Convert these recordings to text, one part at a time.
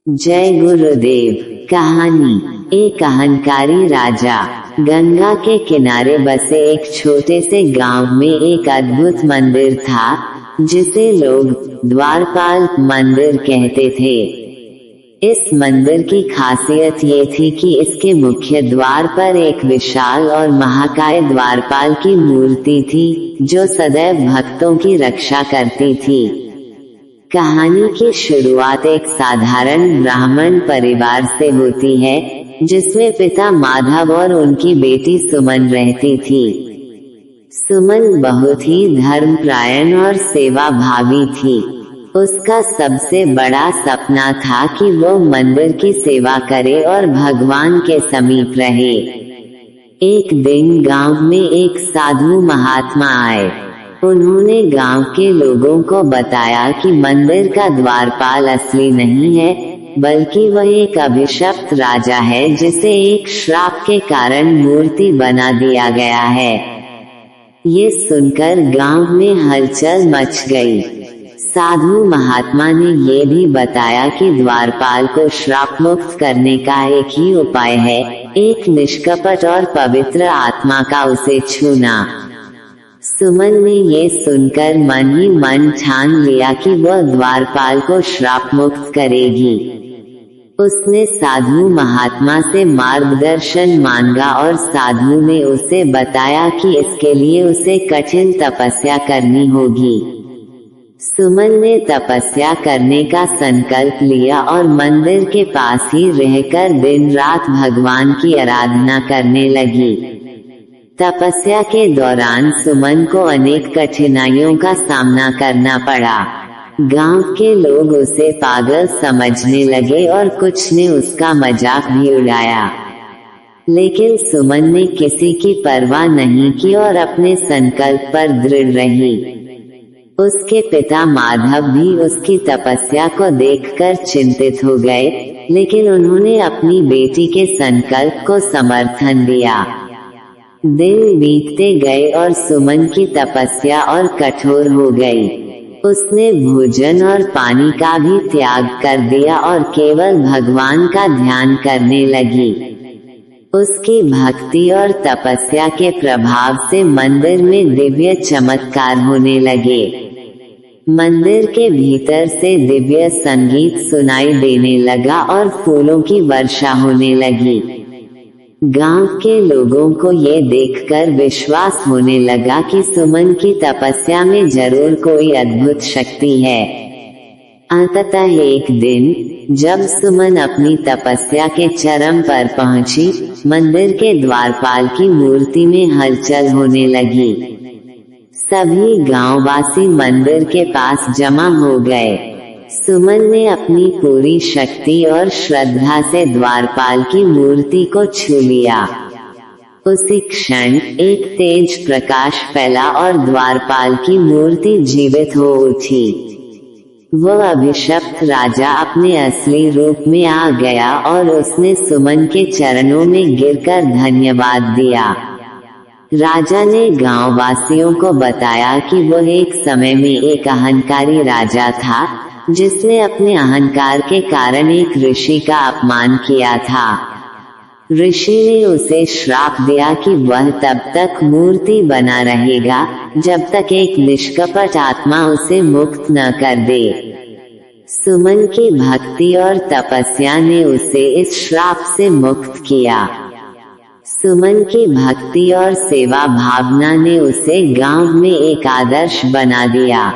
जय गुरुदेव। कहानी। एक अहंकारी राजा। गंगा के किनारे बसे एक छोटे से गांव में एक अद्भुत मंदिर था, जिसे लोग द्वारपाल मंदिर कहते थे। इस मंदिर की खासियत ये थी कि इसके मुख्य द्वार पर एक विशाल और महाकाय द्वारपाल की मूर्ति थी, जो सदैव भक्तों की रक्षा करती थी। कहानी की शुरुआत एक साधारण ब्राह्मण परिवार से होती है, जिसमें पिता माधव और उनकी बेटी सुमन रहती थी। सुमन बहुत ही धर्मपरायण और सेवा भावी थी। उसका सबसे बड़ा सपना था कि वो मंदिर की सेवा करे और भगवान के समीप रहे। एक दिन गांव में एक साधु महात्मा आए। उन्होंने गांव के लोगों को बताया कि मंदिर का द्वारपाल असली नहीं है, बल्कि वह एक अभिशप्त राजा है, जिसे एक श्राप के कारण मूर्ति बना दिया गया है। ये सुनकर गांव में हलचल मच गई। साधु महात्मा ने ये भी बताया कि द्वारपाल को श्राप मुक्त करने का एक ही उपाय है, एक निष्कपट और पवित्र आत्मा का उसे छूना। सुमन ने ये सुनकर मन ही मन ठान लिया कि वह द्वारपाल को श्राप मुक्त करेगी। उसने साधु महात्मा से मार्गदर्शन मांगा और साधु ने उसे बताया कि इसके लिए उसे कठिन तपस्या करनी होगी। सुमन ने तपस्या करने का संकल्प लिया और मंदिर के पास ही रहकर दिन रात भगवान की आराधना करने लगी। तपस्या के दौरान सुमन को अनेक कठिनाइयों का सामना करना पड़ा। गांव के लोग उसे पागल समझने लगे और कुछ ने उसका मजाक भी उड़ाया, लेकिन सुमन ने किसी की परवाह नहीं की और अपने संकल्प पर दृढ़ रही। उसके पिता माधव भी उसकी तपस्या को देखकर चिंतित हो गए, लेकिन उन्होंने अपनी बेटी के संकल्प को समर्थन दिया। दिन बीतते गए और सुमन की तपस्या और कठोर हो गई। उसने भोजन और पानी का भी त्याग कर दिया और केवल भगवान का ध्यान करने लगी। उसकी भक्ति और तपस्या के प्रभाव से मंदिर में दिव्य चमत्कार होने लगे। मंदिर के भीतर से दिव्य संगीत सुनाई देने लगा और फूलों की वर्षा होने लगी। गांव के लोगों को ये देखकर विश्वास होने लगा कि सुमन की तपस्या में जरूर कोई अद्भुत शक्ति है। अंततः एक दिन जब सुमन अपनी तपस्या के चरम पर पहुंची, मंदिर के द्वारपाल की मूर्ति में हलचल होने लगी। सभी गांववासी मंदिर के पास जमा हो गए। सुमन ने अपनी पूरी शक्ति और श्रद्धा से द्वारपाल की मूर्ति को छू लिया। उसी क्षण एक तेज प्रकाश फैला और द्वारपाल की मूर्ति जीवित हो उठी। वह अभिशप्त राजा अपने असली रूप में आ गया और उसने सुमन के चरणों में गिरकर धन्यवाद दिया। राजा ने गांववासियों को बताया कि वह एक समय में एक अहंकारी राजा था, जिसने अपने अहंकार के कारण एक ऋषि का अपमान किया था। ऋषि ने उसे श्राप दिया कि वह तब तक मूर्ति बना रहेगा जब तक एक निष्कपट आत्मा उसे मुक्त न कर दे। सुमन की भक्ति और तपस्या ने उसे इस श्राप से मुक्त किया। सुमन की भक्ति और सेवा भावना ने उसे गांव में एक आदर्श बना दिया।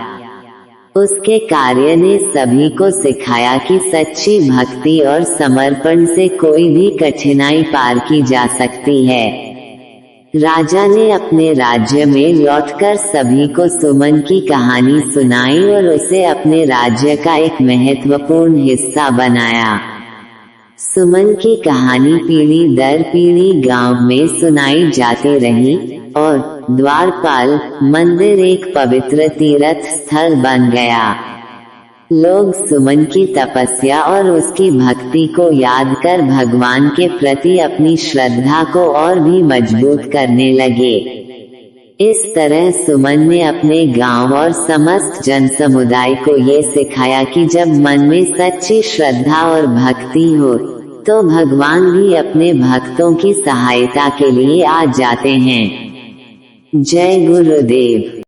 उसके कार्य ने सभी को सिखाया कि सच्ची भक्ति और समर्पण से कोई भी कठिनाई पार की जा सकती है। राजा ने अपने राज्य में लौटकर सभी को सुमन की कहानी सुनाई और उसे अपने राज्य का एक महत्वपूर्ण हिस्सा बनाया। सुमन की कहानी पीढ़ी दर पीढ़ी गांव में सुनाई जाती रही और द्वारपाल मंदिर एक पवित्र तीर्थ स्थल बन गया। लोग सुमन की तपस्या और उसकी भक्ति को याद कर भगवान के प्रति अपनी श्रद्धा को और भी मजबूत करने लगे। इस तरह सुमन ने अपने गांव और समस्त जन समुदाय को ये सिखाया कि जब मन में सच्ची श्रद्धा और भक्ति हो तो भगवान भी अपने भक्तों की सहायता के लिए आ जाते हैं। जय गुरुदेव।